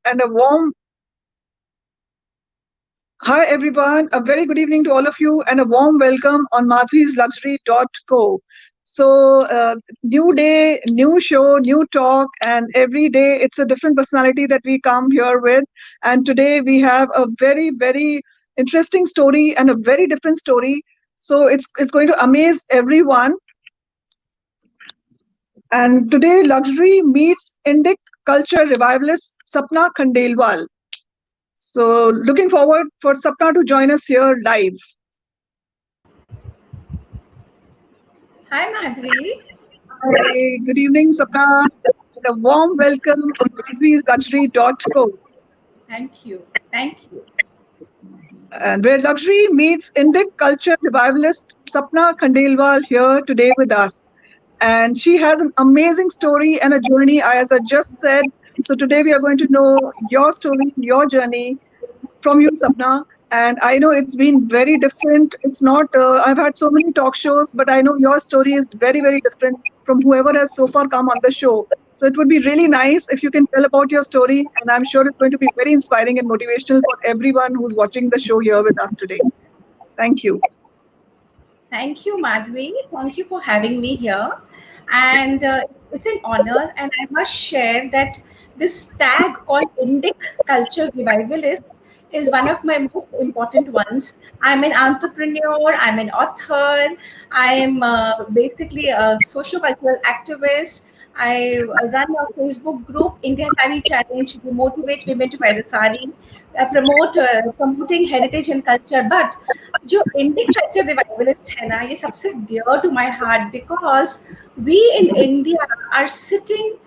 and a warm hi everyone. A very good evening to all of you and a warm welcome on madhuisluxury.co. New day, new show, new talk, and every day it's a different personality that we come here with. And today we have a very interesting story and a very different story. So it's going to amaze everyone. And today, luxury meets Indic culture revivalist Sapna Khandelwal. So, looking forward for Sapna to join us here live. Hi, Madhvi. Hi, good evening, Sapna. And a warm welcome on madhuisluxury.co. Thank you. Thank you. And where luxury meets Indic culture revivalist Sapna Khandelwal here today with us. And she has an amazing story and a journey, as I just said. So today we are going to know your story, your journey from you, Sapna. And I know it's been very different. It's not, I've had so many talk shows, but I know your story is very different from whoever has so far come on the show. So it would be really nice if you can tell about your story. And I'm sure it's going to be very inspiring and motivational for everyone who's watching the show here with us today. Thank you. Thank you, Madhvi. Thank you for having me here. And it's an honor. And I must share that this tag called Indic Culture Revivalist is one of my most important ones. I'm an entrepreneur, I'm an author, I'm basically a socio-cultural activist. I run a Facebook group, India Sari Challenge. We motivate women to wear the sari. I promote promoting heritage and culture. But जो Indic culture revivalist है ना ये सबसे dear to my heart because we in India are sitting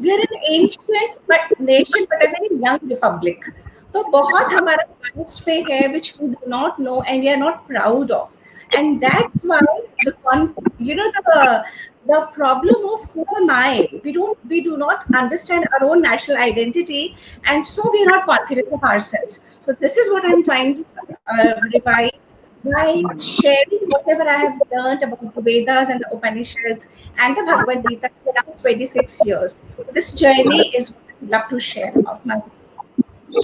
we are an ancient but nation but a very young republic. तो बहुत हमारा past पे है which we do not know and we are not proud of, and that's why the problem of who am I, we do not understand our own national identity, and so we are not confident of ourselves. So this is what I'm trying to revive by sharing whatever I have learned about the Vedas and the Upanishads and the Bhagavad Gita for the last 26 years. So this journey is what I love to share about my.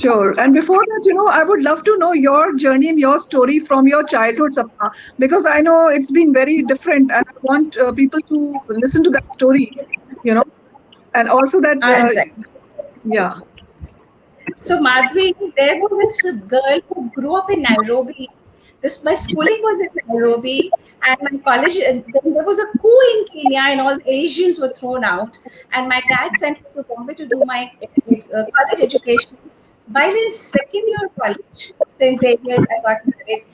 Sure. And before that, I would love to know your journey and your story from your childhood, Sapna, because I know it's been very different, and I want people to listen to that story, you know, and also that, Right. yeah. So Madhvi, there was this girl who grew up in Nairobi. My schooling was in Nairobi, and my college. And then there was a coup in Kenya, and all the Asians were thrown out. And my dad sent me to Bombay to do my college education. While in second year college, St. Xavier's, I got married.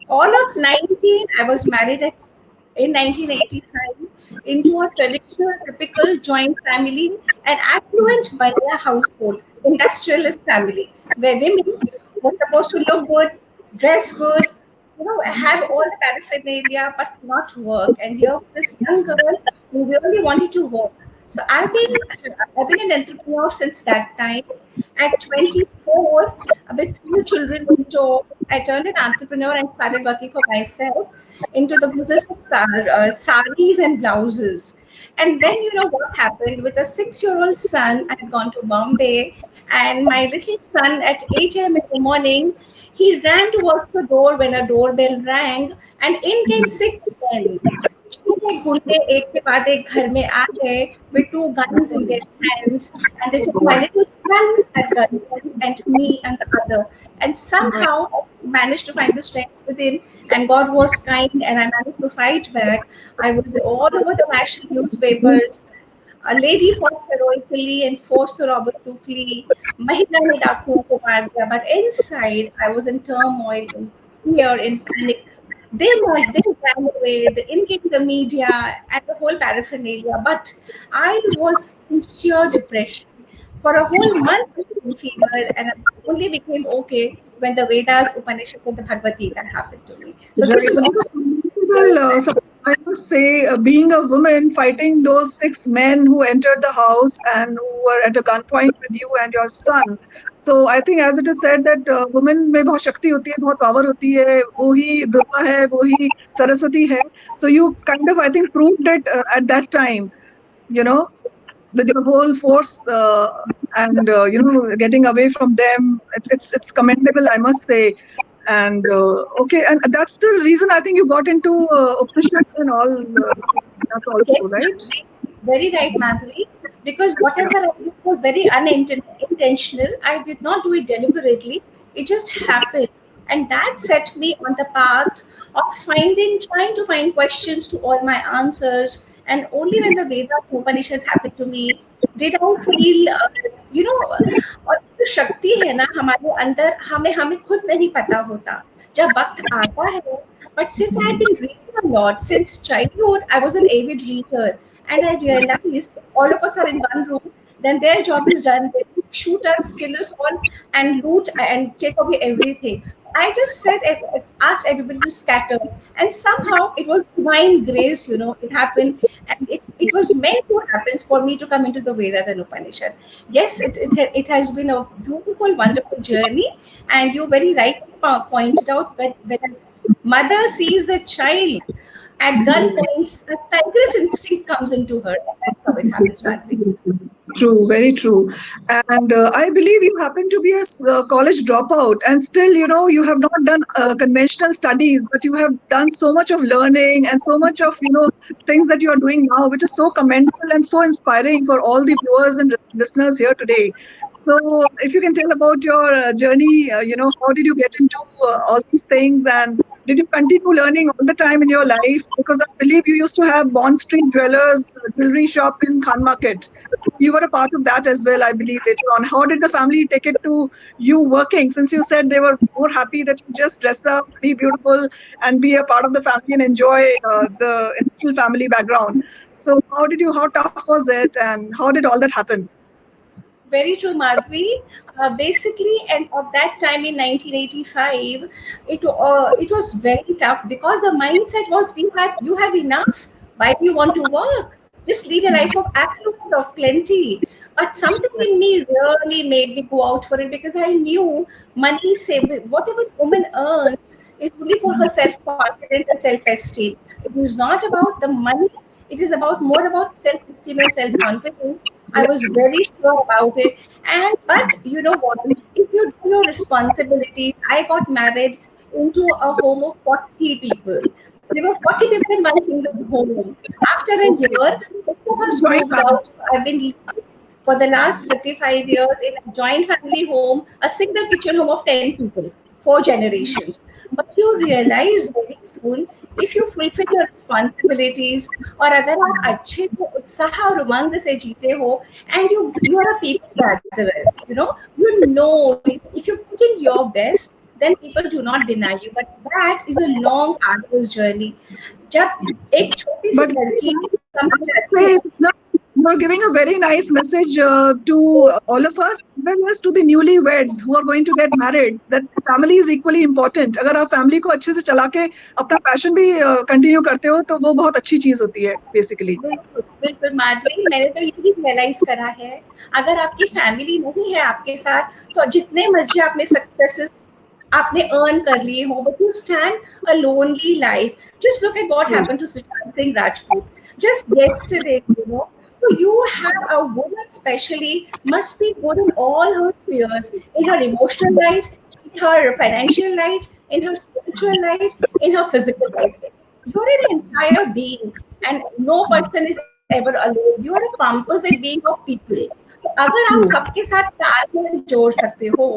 All of 19, I was married in 1985 into a traditional, typical joint family, an affluent Banya household, industrialist family, where women were supposed to look good, dress good, have all the paraphernalia, but not work. And here, this young girl who really wanted to work. So I've been an entrepreneur since that time. At 24, with two children in tow, I turned an entrepreneur and started working for myself into the business of saris and blouses. And then, you know what happened with a 6-year-old son? I had gone to Bombay, and my little son at 8 a.m. in the morning, he ran towards the door when a doorbell rang, and in came 6 men. छोटे गुंडे एक के बाद एक घर में आ गए with two guns in their hands, and they took my little son at gunpoint and me and the other, and somehow I managed to find the strength within, and God was kind and I managed to fight back. I was all over the national newspapers. A lady fought heroically and forced the robbers to flee. Mahila ne डाकुओं को मार दिया, but inside I was in turmoil, in fear, in panic. They ran away, the in came the media and the whole paraphernalia. But I was in sheer depression. For a whole month, I was in fever, and I only became okay when the Vedas, Upanishads, and the Bhagavad Gita happened to me. So this is all. Well, I must say, being a woman fighting those 6 men who entered the house and who were at a gunpoint with you and your son. So I think, as it is said, that women में बहुत शक्ति होती है, बहुत power होती है, वो ही दुर्गा है, वो ही सरस्वती है. So you kind of, I think, proved it at that time, you know. with your whole force, and getting away from them. It's commendable, I must say. And okay, and that's the reason I think you got into Upanishads and all that also, Yes, right? Madhuri. Very right, Madhuri. Because whatever I did was very unintentional. I did not do it deliberately. It just happened. And that set me on the path of trying to find questions to all my answers. And only when the Vedas and Upanishads happened to me did I feel, और जो शक्ति है ना हमारे अंदर, हमें हमें खुद नहीं पता होता जब वक्त आता है. But since I had been reading a lot since childhood, I was an avid reader, and I realized all of us are in one room. Then their job is done. They shoot us, kill us all, and loot and take away everything. I just asked everybody to scatter, and somehow it was divine grace. It happened, and it was meant to happen for me to come into the Vedas and Upanishad. Yes, it has been a beautiful, wonderful journey, and you very rightly pointed out when a mother sees the child at gunpoint, a tigress instinct comes into her. That's how it happens, Madhuri. True, very true. And I believe you happen to be a college dropout, and still, you have not done conventional studies, but you have done so much of learning and so much of, things that you are doing now, which is so commendable and so inspiring for all the viewers and listeners here today. So, if you can tell about your journey, how did you get into all these things, and did you continue learning all the time in your life? Because I believe you used to have Bond Street Jewelers jewelry shop in Khan Market. You were a part of that as well, I believe, later on. How did the family take it to you working? Since you said they were more happy that you just dress up, be beautiful, and be a part of the family and enjoy the industrial family background. So, how tough was it, and how did all that happen? Very true, Madhvi. Basically, and of that time in 1985, it was very tough because the mindset was you have enough. Why do you want to work? Just lead a life of affluence, of plenty. But something in me really made me go out for it because I knew money whatever woman earns is only for her self confidence and self esteem. It is not about the money. It is more about self esteem and self confidence. I was very sure about it. And but you know what? If you do your responsibilities, I got married into a home of 40 people. There were 40 people in one single home. After a year, six of us Joint moved family. out. I've been living for the last 35 years in a joint family home, a single kitchen home of 10 people, 4 generations. But you realize very soon, if you fulfill your responsibilities, और अगर आप अच्छे से उत्साह और उमंग से जीते हो, and you are a people gatherer, if you put in your best, then people do not deny you. But that is a long, arduous journey. जब एक छोटी सी But लड़की कम से जाती है, way, you're giving a very nice message to all of us, as well as to the newlyweds who are going to get married, that family is equally important. अगर आप family को अच्छे से चला के अपना passion भी continue करते हो, तो वो बहुत अच्छी चीज होती है, basically. बिल्कुल बिल्कुल माधुरी, मैंने तो यही रियलाइज करा है, अगर आपकी फैमिली नहीं है आपके साथ, तो जितने मर्जी आपने सक्सेसेस आपने अर्न कर लिए हो, but you stand a lonely life. Just look at what happened to Sushant Singh Rajput just yesterday. So you have a woman, especially, must be good in all her spheres, in her emotional life, in her financial life, in her spiritual life, in her physical life. You're an entire being, and no person is ever alone. You are a composite being of people. तो अगर आप सबके साथ तालमेल जोड़ सकते हो,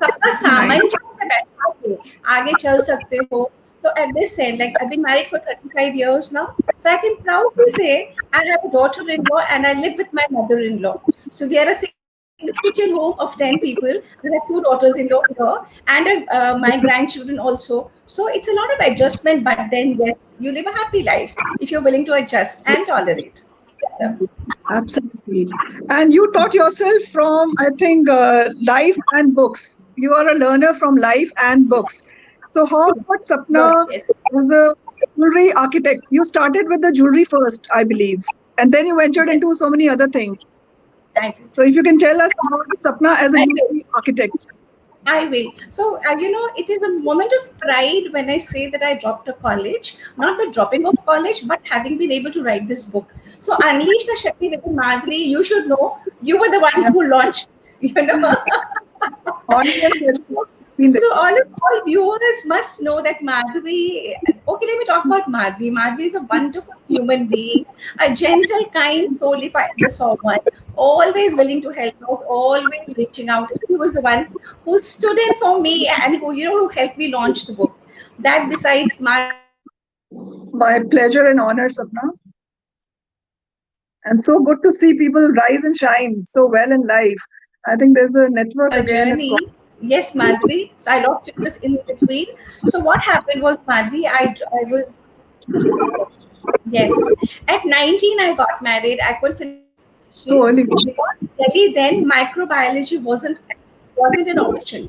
सबका सामंजस्य से बैठा के आगे चल सकते हो, so at this end, like I've been married for 35 years now, so I can proudly say I have a daughter-in-law and I live with my mother-in-law. So we are a single kitchen home of 10 people. I have 2 daughters-in-law here and my grandchildren also. So it's a lot of adjustment, but then yes, you live a happy life if you're willing to adjust and tolerate. Yeah. Absolutely. And you taught yourself from, I think, life and books. You are a learner from life and books. So how about Sapna Yes. as a jewelry architect? You started with the jewelry first, I believe, and then you ventured Yes. into so many other things. Thank you. So if you can tell us about Sapna as a jewelry architect. I will. So, it is a moment of pride when I say that I dropped a college, not the dropping of college, but having been able to write this book. So, Unleash the Shakti with Madhuri, you should know, you were the one Yeah. who launched, you know. Honor and pleasure So, being there. so all viewers must know that Madhvi. Okay, let me talk about Madhvi. Madhvi is a wonderful human being, a gentle, kind soul. If I ever saw one, always willing to help out, always reaching out. He was the one who stood in for me and who helped me launch the book. That besides Madhvi is a wonderful My pleasure and honor, Sapna. And so good to see people rise and shine so well in life. I think there's a network a again. It's journey. Yes, Madhvi. So I lost you this in between. So what happened was, Madhvi, I was yes. At 19, I got married. I couldn't finish my so education early. because really then microbiology wasn't an option.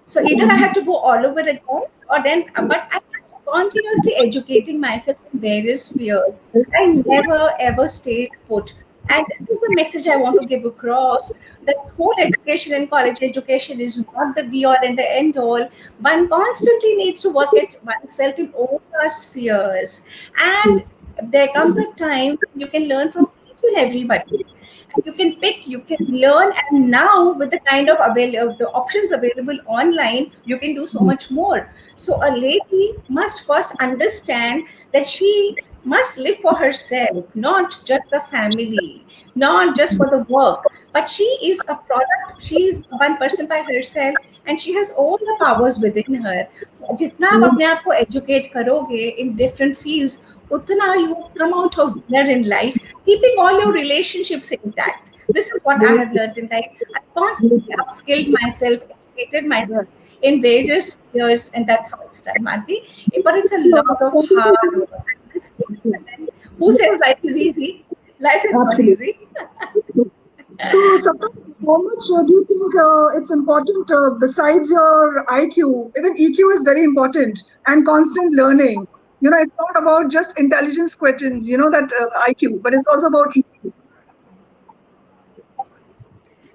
So either I had to go all over again, or then, but I kept continuously educating myself in various spheres. I never ever stayed put. And this is the message I want to give across, that school education and college education is not the be all and the end all. One constantly needs to work at oneself in all our spheres. And there comes a time when you can learn from each and everybody. You can pick, you can learn, and now with the kind of the options available online, you can do so much more. So a lady must first understand that she must live for herself, not just the family, not just for the work, but she is a product. She is one person by herself, and she has all the powers within her. जितना आप अपने आप को educate करोगे in different fields, उतना you come out of winner in life, keeping all your relationships intact. This is what I have learned in life. I constantly upskilled myself, educated myself in various spheres, and that's how it's done, Madhi. But it's a lot of hard work. Who says life is easy? Life is not Absolutely. easy. So, Sapna, how much do you think it's important besides your IQ? Even EQ is very important and constant learning. It's not about just intelligence questions, that IQ, but it's also about EQ.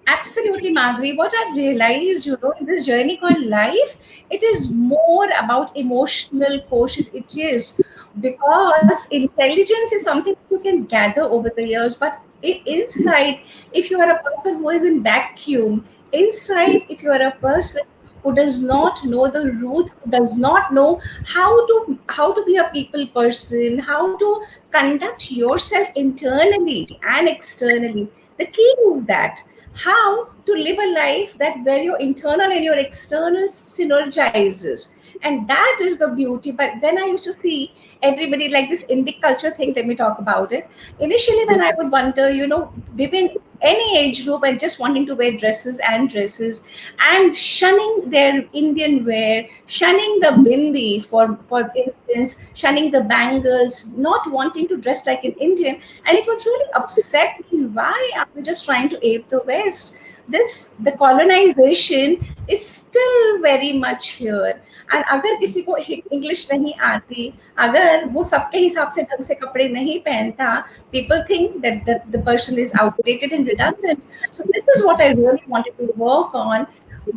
Absolutely, Madhuri. What I've realized, in this journey called life, it is more about emotional quotient. It is because intelligence is something you can gather over the years, but inside, if you are a person who is in vacuum, inside, if you are a person who does not know the roots, who does not know how to be a people person, how to conduct yourself internally and externally. The key is that how to live a life that where your internal and your external synergizes, and that is the beauty. But then I used to see everybody like this Indic culture thing. Let me talk about it. Initially when I would wonder, within any age group and just wanting to wear dresses and shunning their Indian wear, shunning the bindi, for instance, shunning the bangles, not wanting to dress like an Indian. And it would really upset me. Why are we just trying to ape the West? The colonization is still very much here. And अगर किसी को English नहीं आती, अगर वो सबके हिसाब से ढंग से कपड़े नहीं पहनता, people think that the person is outdated and redundant. So this is what I really wanted to work on.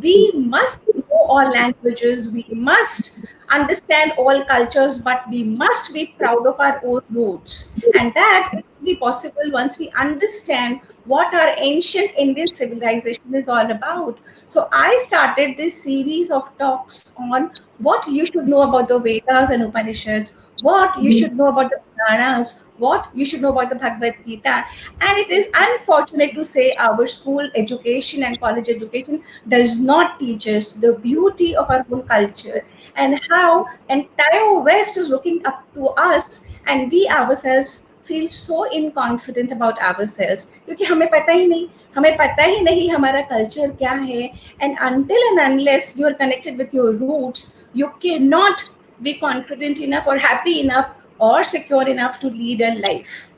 We must know all languages, we must understand all cultures, but we must be proud of our own roots. And that is only possible once we understand what our ancient Indian civilization is all about. So I started this series of talks on what you should know about the Vedas and Upanishads, what you should know about the Puranas, what you should know about the Bhagavad Gita. And it is unfortunate to say our school education and college education does not teach us the beauty of our own culture and how entire West is looking up to us, and we ourselves feel so inconfident about ourselves क्योंकि हमें पता ही नहीं हमारा culture क्या है. And until and unless you are connected with your roots, you cannot be confident enough or happy enough or secure enough to lead a life,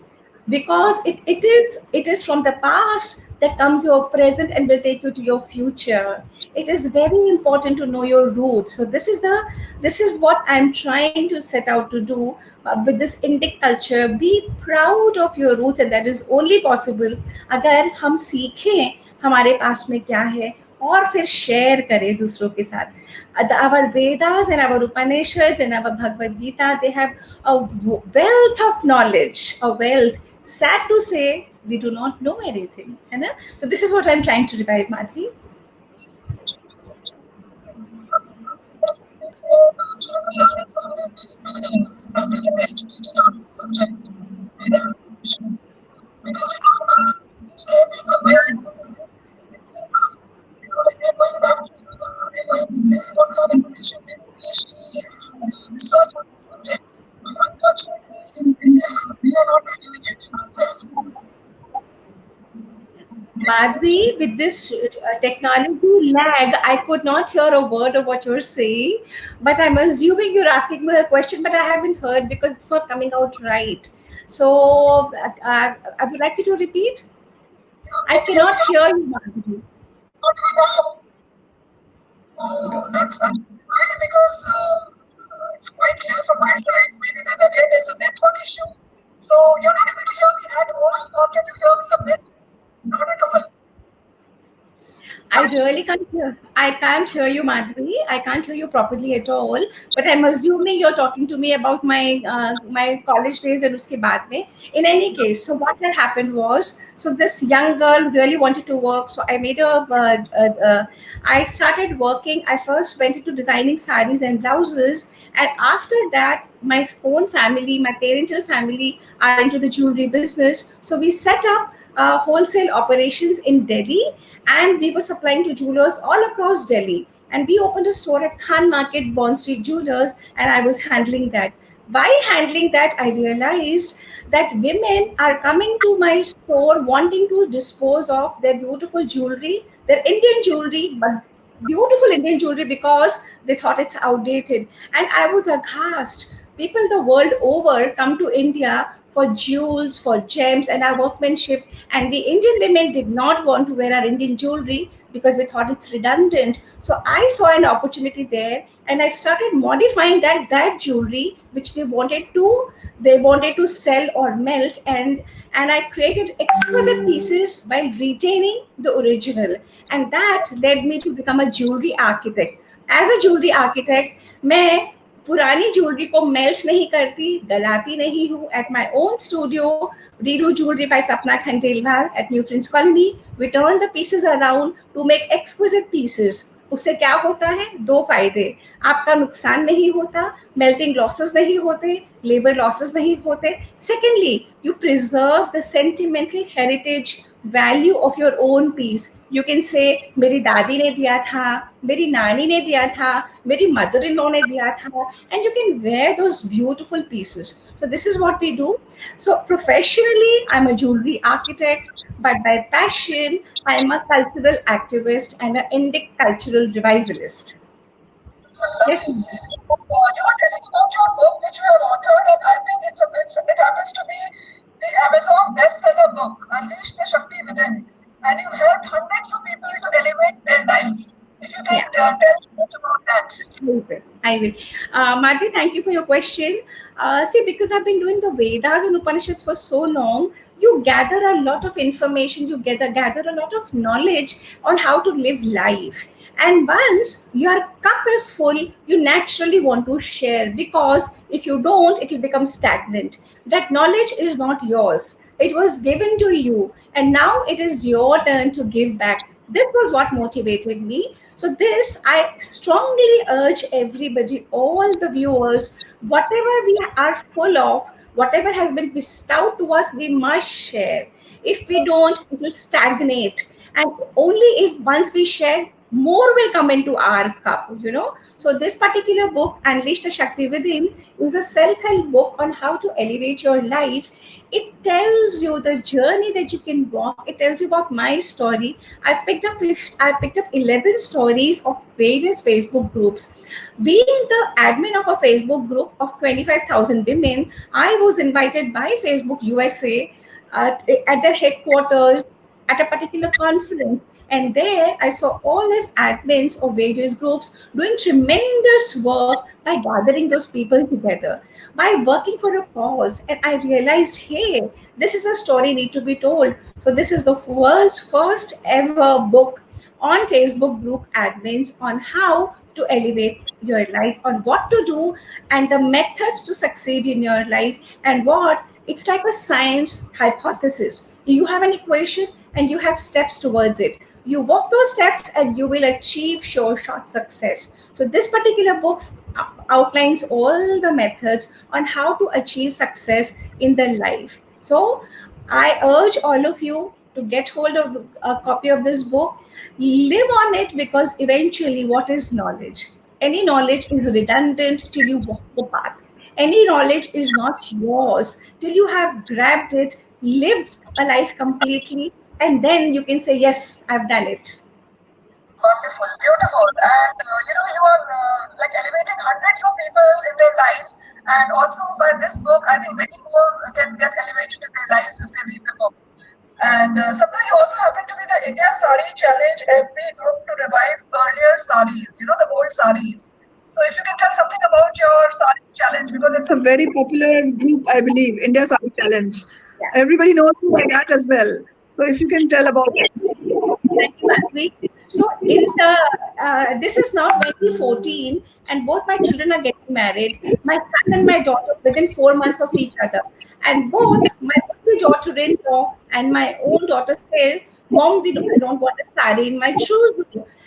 because it is from the past that comes your present and will take you to your future. It is very important to know your roots. So this is what I'm trying to set out to do with this Indic culture. Be proud of your roots, and that is only possible अगर हम सीखें हमारे पास में क्या है और फिर share करें दूसरों के साथ. Our Vedas and our Upanishads and our Bhagavad Gita, they have a wealth of knowledge, a wealth. Sad to say, we do not know anything. है ना? So this is what I'm trying to revive, Madhvi. Madhvi, with this technology lag, I could not hear a word of what you're saying, but I'm assuming you're asking me a question, but I haven't heard because it's not coming out right. So, I would like you to repeat. I cannot hear you, Madhvi. That's because it's quite clear from my side. Maybe then again there's a network issue. So you're not able to hear me at all, or can you hear me a bit? Not at all. I really can't hear. I can't hear you, Madhvi. I can't hear you properly at all. But I'm assuming you're talking to me about my college days and uske baad mein. In any case, so what had happened was, so this young girl really wanted to work. So I made I started working. I first went into designing sarees and blouses, and after that, my own family, my parental family, are into the jewelry business. So we set up wholesale operations in Delhi, and we were supplying to jewelers all across Delhi. And we opened a store at Khan Market, Bond Street Jewelers, and I was handling that. By handling that, I realized that women are coming to my store wanting to dispose of their beautiful jewelry, their Indian jewelry, but beautiful Indian jewelry because they thought it's outdated. And I was aghast. People the world over come to India for jewels, for gems, and our workmanship. And we Indian women did not want to wear our Indian jewelry because we thought it's redundant. So I saw an opportunity there, and I started modifying that jewelry which they wanted to sell or melt, and I created exquisite pieces while retaining the original, and that led me to become a jewelry architect. As a jewelry architect, मैं पुरानी jewellery को melt नहीं करती, गलाती नहीं हूँ. At my own studio, redo jewellery by Sapna Khandelwal at New Friends Colony, we turn the pieces around to make exquisite pieces. उससे क्या होता है? दो फायदे. आपका नुकसान नहीं होता, मेल्टिंग लॉसेस नहीं होते, लेबर लॉसेस नहीं होते. Secondly, you preserve the sentimental heritage value of your own piece. You can say मेरी दादी ने दिया था, मेरी नानी ने दिया था, मेरी मदर इन लॉ ने दिया था, and you can wear those beautiful pieces. So this is what we do. So professionally, I'm a jewelry architect, but by passion, I'm a cultural activist and an Indic cultural revivalist. Yes, ma'am. You were telling about your book which you have authored, and I think it happens to be the Amazon bestseller book, Unleash the Shakti Within, and you helped hundreds of people to elevate their lives. If you can Yeah. tell me about that. I will. Madhvi, thank you for your question. See, because I've been doing the Vedas and Upanishads for so long, you gather a lot of information, you gather a lot of knowledge on how to live life. And once your cup is full, you naturally want to share, because if you don't, it will become stagnant. That knowledge is not yours. It was given to you, and now it is your turn to give back. This was what motivated me. So this, I strongly urge everybody, all the viewers, whatever we are full of, whatever has been bestowed to us, we must share. If we don't, it will stagnate. And only if once we share, more will come into our cup. So this particular book, Unleash the Shakti Within, is a self-help book on how to elevate your life. It tells you the journey that you can walk. It tells you about my story. I picked up 11 stories of various Facebook groups. Being the admin of a Facebook group of 25,000 women, I was invited by Facebook USA at their headquarters at a particular conference, and there I saw all these admins of various groups doing tremendous work by gathering those people together, by working for a cause. And I realized, hey, this is a story need to be told. So this is the world's first ever book on Facebook group admins on how to elevate your life, on what to do, and the methods to succeed in your life. And what it's like a science hypothesis. You have an equation and you have steps towards it. You walk those steps and you will achieve sure shot success. So this particular book outlines all the methods on how to achieve success in the life. So I urge all of you to get hold of a copy of this book, live on it, because eventually, what is knowledge? Any knowledge is redundant till you walk the path. Any knowledge is not yours till you have grabbed it, lived a life completely, and then you can say, yes, I've done it. Wonderful, beautiful, and you are like elevating hundreds of people in their lives, and also by this book, I think many more can get elevated in their lives if they read the book. And Sapna, you also happen to be the India Sari Challenge FB group to revive earlier saris, the old saris. So if you can tell something about your sari challenge, because It's a very popular group, I believe, India Sari Challenge. Yeah. Everybody knows you by that as well. So if you can tell about it. Thank you, Madhvi. So in the this is now 2014, and both my children are getting married. My son and my daughter within 4 months of each other, and both my only daughter-in-law and my own daughter say, "Mom, I don't want a saree in my shoes."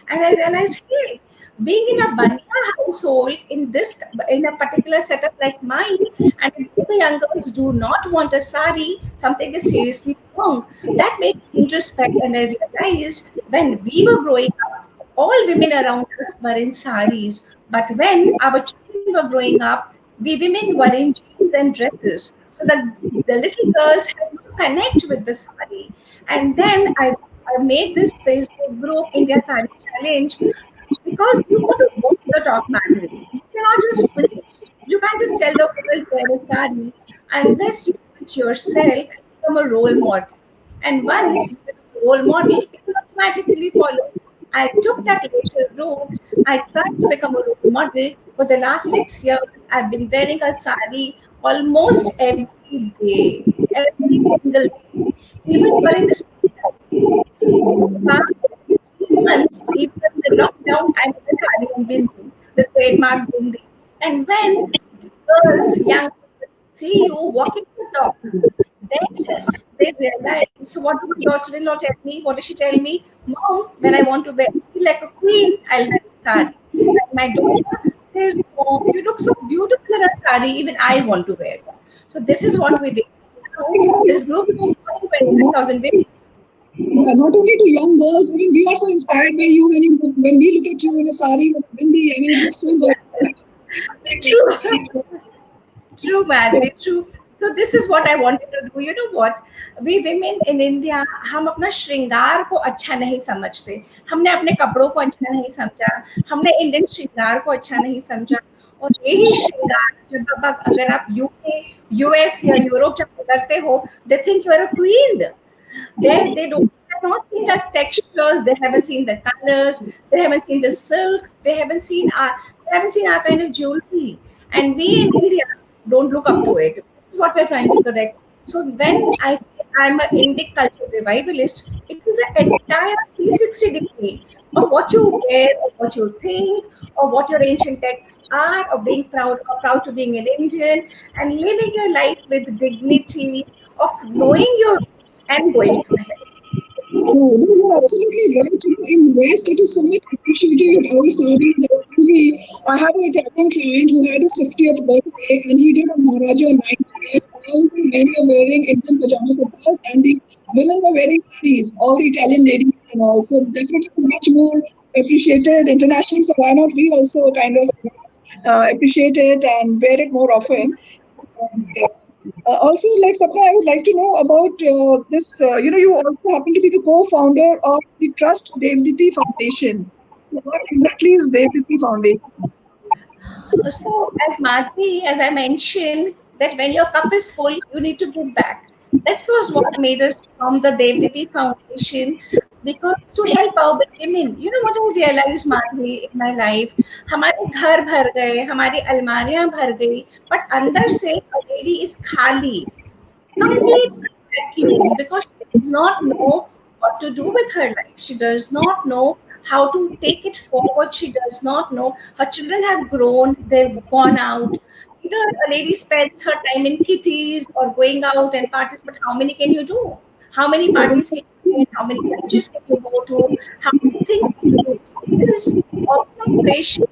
And I realized, hey, being in a Banya household in a particular setup like mine, and if the young girls do not want a sari, something is seriously wrong. That made me introspect, and I realized when we were growing up, all women around us were in saris. But when our children were growing up, we women were in jeans and dresses. So the little girls had to connect with the sari. And then I made this Facebook group, India Sari Challenge, because you got to walk the talk, Madhuri. You cannot just preach. You can't just tell the world wear a sari unless you preach yourself and become a role model. And once you become a role model, people automatically follow. I took that later route. I tried to become a role model. For the last 6 years, I've been wearing a sari almost every day, every single day, even during the past months, even the lockdown, I was having bindi, the trademark bindi. And when girls, young girls see you walking the talk, then they realize, so what did my daughter-in-law tell me? What did she tell me? Mom, when I want to feel like a queen, I'll wear a sari. And my daughter says, Mom, you look so beautiful in a sari, even I want to wear one. So this is what we did. Now, this group is 25,000 women. Not only to young girls, even we are so inspired by you when we look at you in a sari, it looks so good. True. True, Madhuri, true. So this is what I wanted to do. You know what? We women in India, हम अपना श्रृंगार को अच्छा नहीं समझते. हमने अपने कपड़ों को अच्छा नहीं समझा. हमने इंडियन श्रृंगार को अच्छा नहीं समझा. और यही श्रृंगार जब अगर आप यूके, यूएस या यूरोप जब करते हो, they think you are a queen. They don't have not seen the textures, they haven't seen the colors, they haven't seen the silks, they haven't seen our kind of jewelry. And we in India don't look up to it. This is what we're trying to correct. So when I say I'm an Indic culture revivalist, it is an entire 360-degree of what you wear, or what you think, or what your ancient texts are, of being proud to being an Indian, and living your life with dignity, of knowing your roots and going ahead. Oh, no, you're absolutely right. In West, it is so much appreciated. Our saris, our jewelry. I have an Italian client who had his 50th birthday, and he did a Maharaja night. All the men were wearing Indian pajama kurtas, and the women were wearing saris. All the Italian ladies and all. So definitely, it's much more appreciated internationally. So why not we also kind of appreciate it and wear it more often? And, also, like Sapna, I would like to know about this. You also happen to be the co-founder of the Trust Devditi Foundation. So what exactly is Devditi Foundation? So, as Madhvi, as I mentioned, that when your cup is full, you need to give back. This was what made us from the Devditi Foundation, because to help our women. You know what I realized, Madhuri, in my life? हमारे घर भर गए, हमारी अलमारियां भर गई, but अंदर से a lady is खाली, complete vacuum, because she does not know what to do with her life. She does not know how to take it forward. She does not know. Her children have grown, they've gone out. You know, a lady spends her time in kitties or going out and parties, but how many can you do? How many parties can you attend? How many lunches can you go to? How many things can you do? So this organization,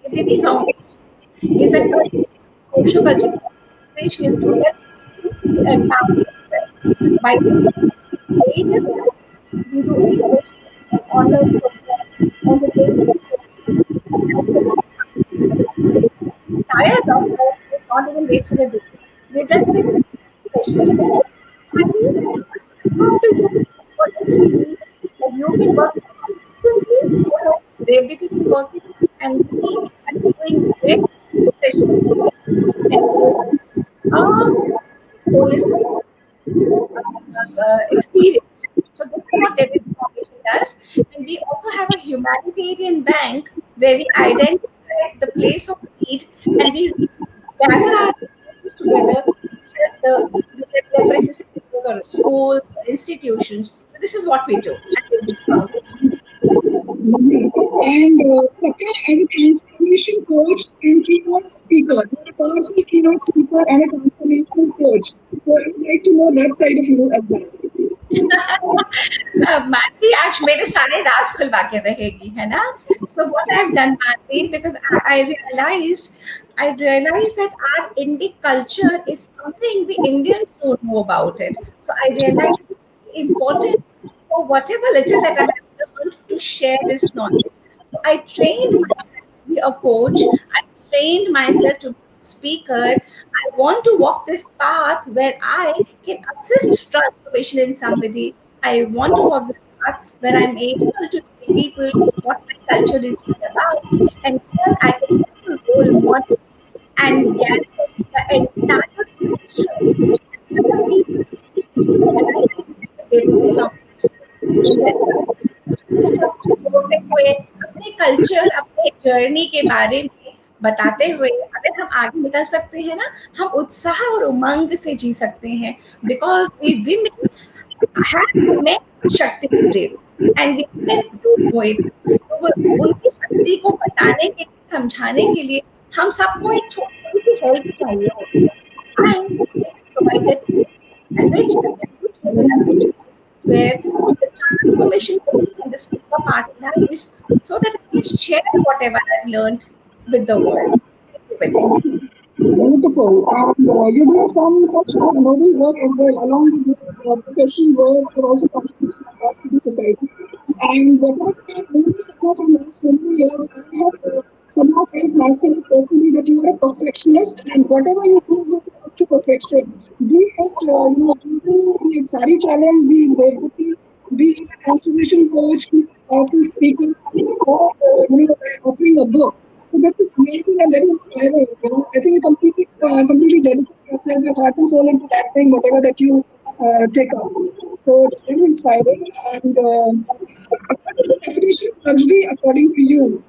the Didi Foundation, is a social cultural organization to help women to empower themselves by various activities. We do education and online programs, entertainment programs, and cultural activities. This entire lockdown, we have not even wasted a day. We've done 6 sessions. And it's up to you what I see, that you've been working consistently, so has Revati been working, and we have been doing great sessions and with a holistic experience. So this is what Debit Foundation does. And we also have a humanitarian bank where we identify the place of need, and we gather our resources together to help the leprosy centers or schools or institutions. So this is what we do at Debit Foundation. And second, as a transformation coach and keynote speaker, you're a powerful keynote speaker and a transformational coach. So I'd like to know that side of you as well. मैथी आज मेरे सारे राज खुलवा के रहेगी, है ना? So what I've done, मैथी, because I realized that our Indic culture is something we Indians don't know about it. So I realized it's important for whatever little that I have learned to share this knowledge. So I trained myself to be a coach. I trained myself to be a speaker. I want to walk this path where I can assist transformation in somebody. I want to walk this path where I'm able to tell people what my culture is all about, and then I can be a role model and gather the entire spectrum and other people that I have with the foundation in their ये सब बोलते हुए अपने culture, अपने journey के बारे में बताते हुए अगर हम आगे निकल सकते हैं ना, हम उत्साह और उमंग से जी सकते हैं, because we women have immense shakti देव and we women don't know it. तो उनकी शक्ति को बताने के लिए, समझाने के लिए हम सबको एक छोटी सी हेल्प चाहिए होती है. I provide that and which usually where the transformation and the speaker part lies, so that I can share whatever I've learned with the world. Thank you, Vijay. Beautiful. And you do some such noble work as well, along with your professional work, you're also contributing a lot to the society. And whatever I have known you somehow from last so many years, I have somehow felt myself personally that you are a perfectionist, and whatever you do, you work to perfection. Be it, jewelry, be it sari challenge, be it devotee, be it a transformation coach, be it a powerful speaker, or offering a book. So this is amazing and very inspiring. I think you completely dedicate yourself, your heart and soul into that thing, whatever that you take up. So it's very inspiring. And what is the definition of luxury according to you?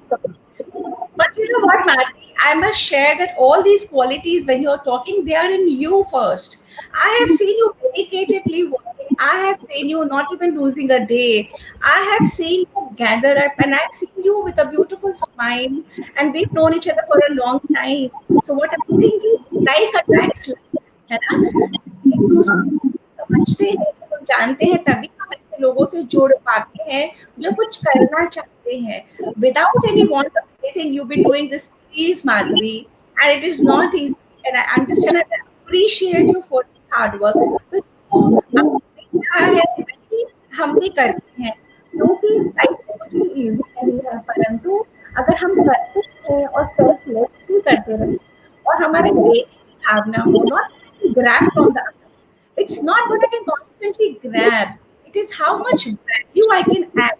But you know what, Maddie? I must share that all these qualities, when you're talking, they are in you first. I have seen you dedicatedly working. I have seen you not even losing a day. I have seen you gather up, and I've seen you with a beautiful smile. And we've known each other for a long time. So what I think is, like attracts like, है ना? एक दूसरे को समझते हैं, जब हम जानते हैं, तभी हम ऐसे लोगों से जुड़ पाते हैं जो कुछ करना चाहते हैं. Without any want of anything, you've been doing this series, Madhuri, and it is not easy. And I understand and I appreciate you for this hard work. तो जो आपने किया है, वही हम भी करते हैं, क्योंकि लाइफ में कुछ भी इजी नहीं है, परंतु अगर हम करते हैं और सेल्फलेस भी करते रहे और हमारे देने की भावना हो, not grab from the, it's not what I can constantly grab. It is how much value I can add.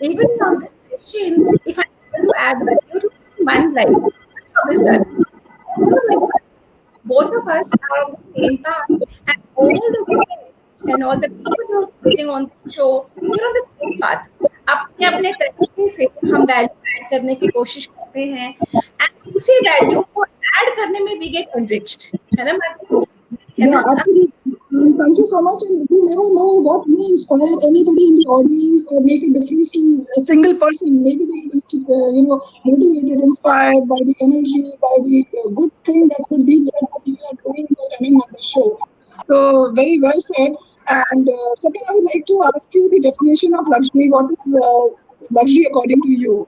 Even on this session, if I'm able to add value to one life, my job is done. So, both of us are on the same path, and all the way and all the people who are sitting on the show, we're on the same path. अपने अपने तरीके से हम value add करने की कोशिश करते हैं, एंड उसी वैल्यू को ऐड करने में वी गेट एनरिच्ड, है ना madam? Yeah, absolutely. Thank you so much. And we never know what may inspire anybody in the audience or make a difference to a single person. Maybe they are just, motivated, inspired by the energy, by the good thing that good deeds that people are doing by coming on the show. So very well said. And Sapna, I would like to ask you the definition of luxury. What is luxury according to you?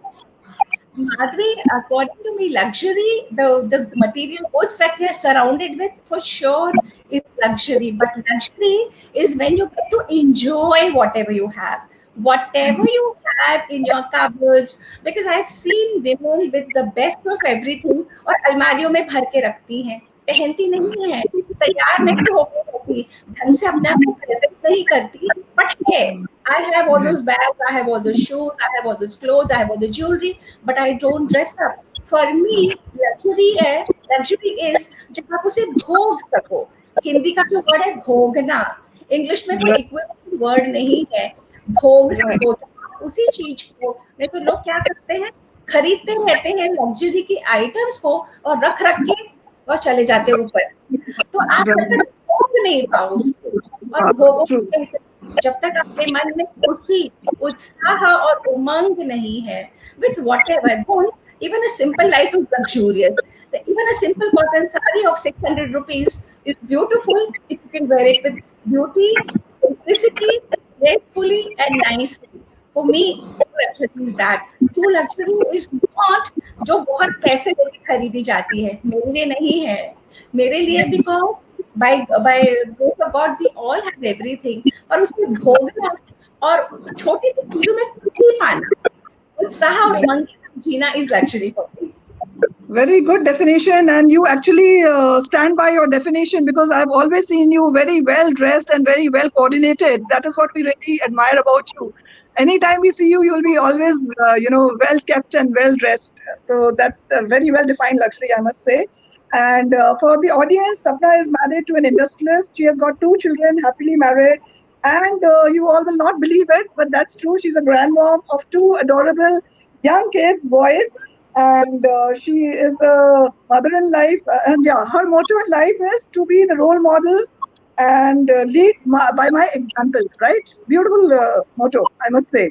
Madhvi, according to me, luxury, the material goods that we are surrounded with, for sure, is luxury. But luxury is when you get to enjoy whatever you have. Whatever you have in your cupboards, because I've seen women with the best of everything और अलमारियों में भर के रखती हैं, पहनती नहीं है, तैयार नहीं होकर रहती, ढंग से अपने आप को प्रेजेंट नहीं करती, बट है, I have all those bags, I have all those shoes, I have all those clothes, I have all the jewelry, but I don't dress up. For me, luxury is जब आप उसे भोग सको. हिंदी का जो वर्ड है भोगना, इंग्लिश में कोई इक्विवेलेंट वर्ड नहीं है. भोग सको उसी चीज को. नहीं तो लोग क्या करते हैं, खरीदते रहते हैं लग्जरी की आइटम्स को और रख रख के और चले जाते ऊपर. तो आप जब तक भोग नहीं पाओ उसको, और भोगो कैसे, जब तक आपके मन में खुशी, उत्साह और उमंग नहीं है with whatever, don't, even a simple life is luxurious. Even a simple cotton sari of 600 rupees is beautiful if you can wear it with beauty, simplicity, gracefully and nicely. For me, true luxury is that. True luxury is not जो बहुत पैसे देके खरीदी जाती है, मेरे लिए नहीं है. मेरे लिए because by grace of God we all have everything, और उसमें भोगना और छोटी सी चीजों में खुशी पाना, उत्साह और उमंग के साथ जीना is luxury for me. Very good definition, and you actually stand by your definition, because I've always seen you very well dressed and very well coordinated. That is what we really admire about you. Anytime we see you, you'll be always, well kept and well dressed. So that's a very well defined luxury, I must say. And for the audience, Sapna is married to an industrialist. She has got 2 children, happily married. And you all will not believe it, but that's true. She's a grandmom of 2 adorable young kids, boys. And she is a mother in life. And yeah, her motto in life is to be the role model and lead by my example, right? Beautiful motto, I must say.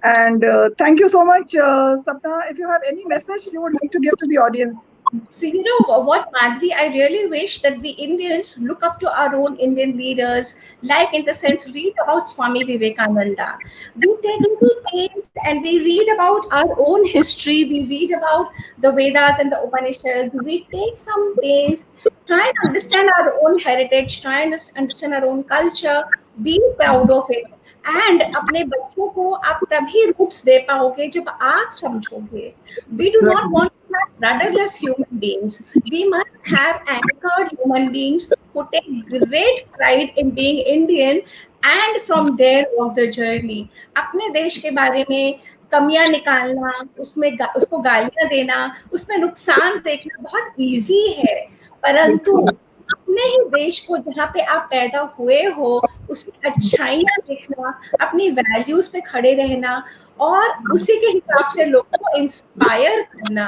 And thank you so much, Sapna. If you have any message you would like to give to the audience. So, you know what, Madhvi, I really wish that we Indians look up to our own Indian leaders, like in the sense, read about Swami Vivekananda. We take little pains and we read about our own history, we read about the Vedas and the Upanishads, we take some pains, try and understand our own heritage, try and understand our own culture, be proud of it. And अपने बच्चों को आप तभी roots दे पाओगे जब आप समझोगे. We do not want to have rudderless human beings. We must have anchored human beings who take great pride in being Indian and from there walk the journey. अपने देश के बारे में कमियां निकालना, उसको गालियां देना, उसमें नुकसान देखना बहुत इजी है, परंतु अपने ही देश को जहाँ पे आप पैदा हुए हो उसमें अच्छाइयाँ देखना, अपनी वैल्यूज पे खड़े रहना और उसी के हिसाब से लोगों को इंस्पायर करना,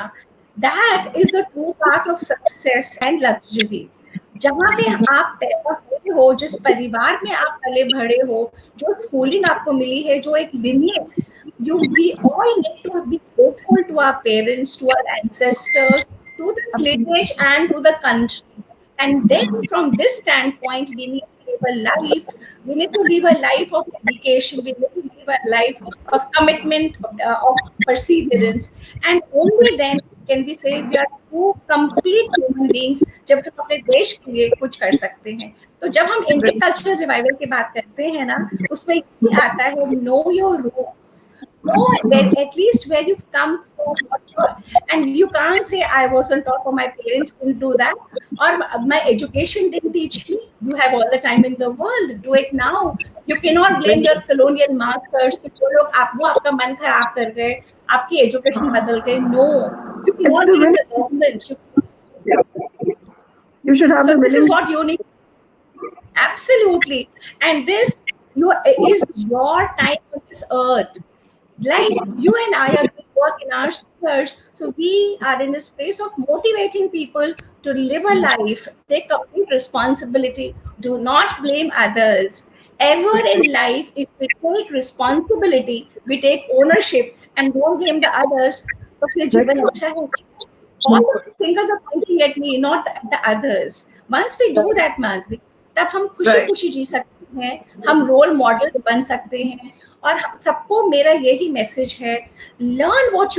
that is the true path of success and luxury. जहाँ पे आप पैदा हुए हो, जिस परिवार में आप पले बढ़े हो, जो स्कूलिंग आपको मिली है, जो एक lineage, we all need to be grateful to our parents, to our ancestors, to this lineage and to the country. And then from this standpoint, we need to live a life. We need to live a life of dedication. We need to live a life of commitment, of perseverance. And only then can we say we are two complete human beings जब हम अपने देश के लिए कुछ कर सकते हैं. तो जब हम इंडिक कल्चरल रिवाइवल की बात करते हैं ना, उसमें ये आता है know your roots. Know at least where you've come from, and you can't say I wasn't taught or my parents couldn't do that or my education didn't teach me. You have all the time in the world. Do it now. You cannot blame your colonial masters कि वो लोग वो आपका मन खराब कर गए, आपकी एजुकेशन बदल गई. No, you cannot blame the government. You should have so this is what you need. Absolutely. And this is your time on this earth. Like you and I are doing work in our spheres, so we are in a space of motivating people to live a life, take complete responsibility, do not blame others. Ever in life, if we take responsibility, we take ownership and don't blame the others, तो फिर जीवन अच्छा है. All the fingers are pointing at me, not the others. Once we do that, Madhuri, तब हम खुशी Right. खुशी जी सकते हैं, हम रोल मॉडल्स बन सकते हैं. और सबको मेरा यही मैसेज है, learn what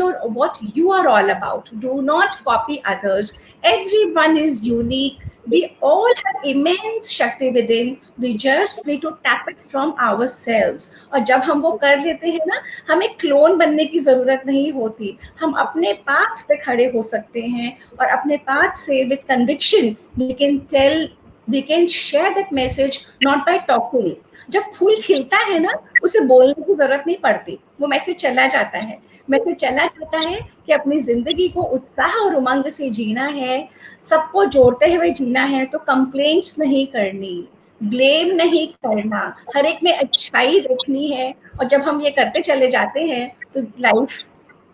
you are all about. Do not copy others. Everyone is unique. We all have immense शक्ति within. We just need to tap it from ourselves. और जब हम वो कर लेते हैं ना, हमें क्लोन बनने की जरूरत नहीं होती. हम अपने पाथ पे खड़े हो सकते हैं और अपने पाथ से with conviction we can tell, we can share that message not by talking. जब फूल खिलता है ना, उसे बोलने की जरूरत नहीं पड़ती, वो मैसेज चला जाता है. मैसेज चला जाता है कि अपनी जिंदगी को उत्साह और उमंग से जीना है, सबको जोड़ते हुए जीना है. तो कंप्लेंट्स नहीं करनी, ब्लेम नहीं करना, हर एक में अच्छाई देखनी है. और जब हम ये करते चले जाते हैं तो life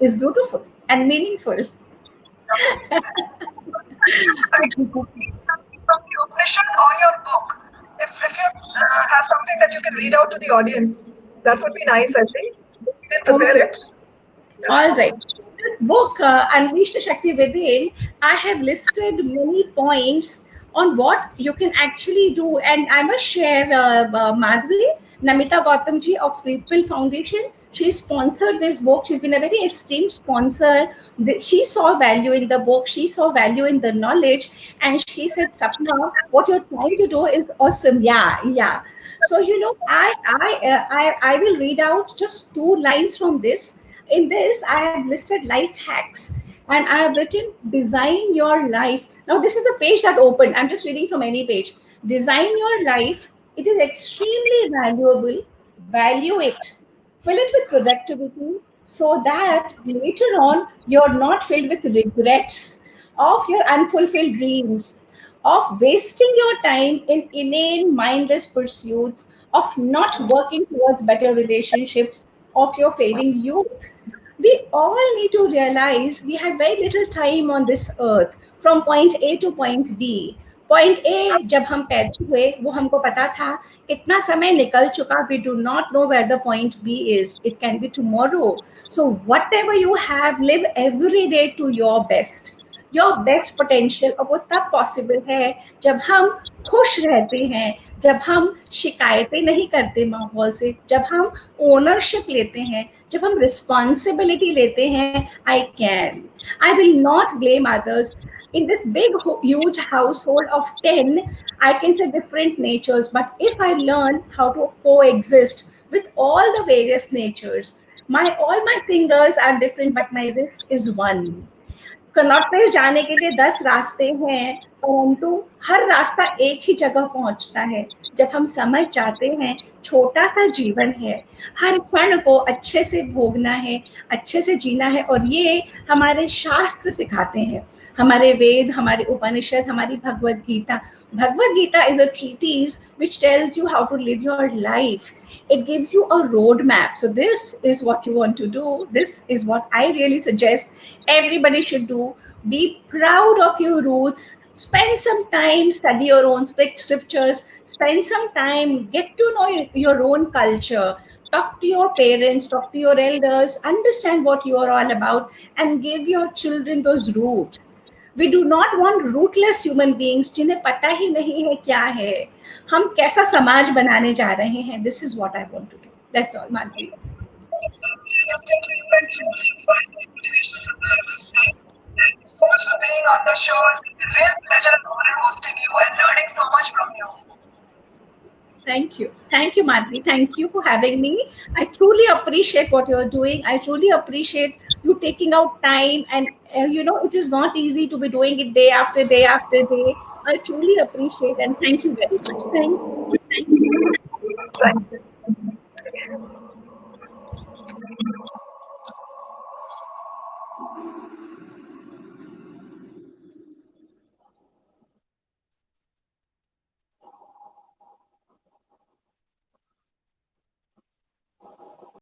is beautiful and meaningful. Something from the oppression or your book. If you have something that you can read out to the audience, that would be nice, I think. You can prepare Okay. it. All right. This book, Unleash the Shakti Within, I have listed many points on what you can actually do. And I must share, Madhvi, Namita Gautamji of Sleepville Foundation, she sponsored this book. She's been a very esteemed sponsor. She saw value in the book. She saw value in the knowledge. And she said, Sapna, what you're trying to do is awesome. Yeah, yeah. So, I will read out just two lines from this. In this, I have listed life hacks and I have written design your life. Now, this is the page that opened. I'm just reading from any page. Design your life. It is extremely valuable. Value it. Fill it with productivity so that later on you're not filled with regrets of your unfulfilled dreams, of wasting your time in inane, mindless pursuits, of not working towards better relationships, of your failing youth. We all need to realize we have very little time on this earth from point A to point B. Point A जब हम पैदा हुए वो हमको पता था, इतना समय निकल चुका, we do not know where the point be is, it can be tomorrow. So whatever you have, live every day to your best potential. और वो तब पॉसिबल है जब हम खुश रहते हैं, जब हम शिकायतें नहीं करते माहौल से, जब हम ओनरशिप लेते हैं, जब हम रिस्पॉन्सिबिलिटी लेते हैं. I will not blame others. In this big, huge household of 10, I can say different natures. But if I learn how to coexist with all the various natures, all my fingers are different, but my wrist is one. Connaught place जाने के लिए 10 रास्ते हैं, परंतु हर रास्ता एक ही जगह पहुंचता है. जब हम समझ जाते हैं छोटा सा जीवन है, हर क्षण को अच्छे से भोगना है, अच्छे से जीना है. और ये हमारे शास्त्र सिखाते हैं, हमारे वेद, हमारे उपनिषद, हमारी Bhagavad Gita. Bhagavad Gita is a treatise which tells you how to live your life. It gives you a roadmap. So this is what you want to do. This is what I really suggest everybody should do. Be proud of your roots. Spend some time, study your own scriptures. Spend some time, get to know your own culture. Talk to your parents, talk to your elders, understand what you are all about, and give your children those roots. We do not want rootless human beings जिन्हें पता ही नहीं है क्या है, हम कैसा समाज बनाने जा रहे हैं. This is what I want to do. That's all, Madhuri. Listening to you and truly inspired by motivational supply, I must say. Thank you so much for being on the show. It's been a real pleasure and honor hosting you and learning so much from you. Thank you, Madhuri. Thank you for having me. I truly appreciate what you're doing. I truly appreciate you taking out time, and it is not easy to be doing it day after day after day. I truly appreciate, and thank you very much. Thank you. Thank you.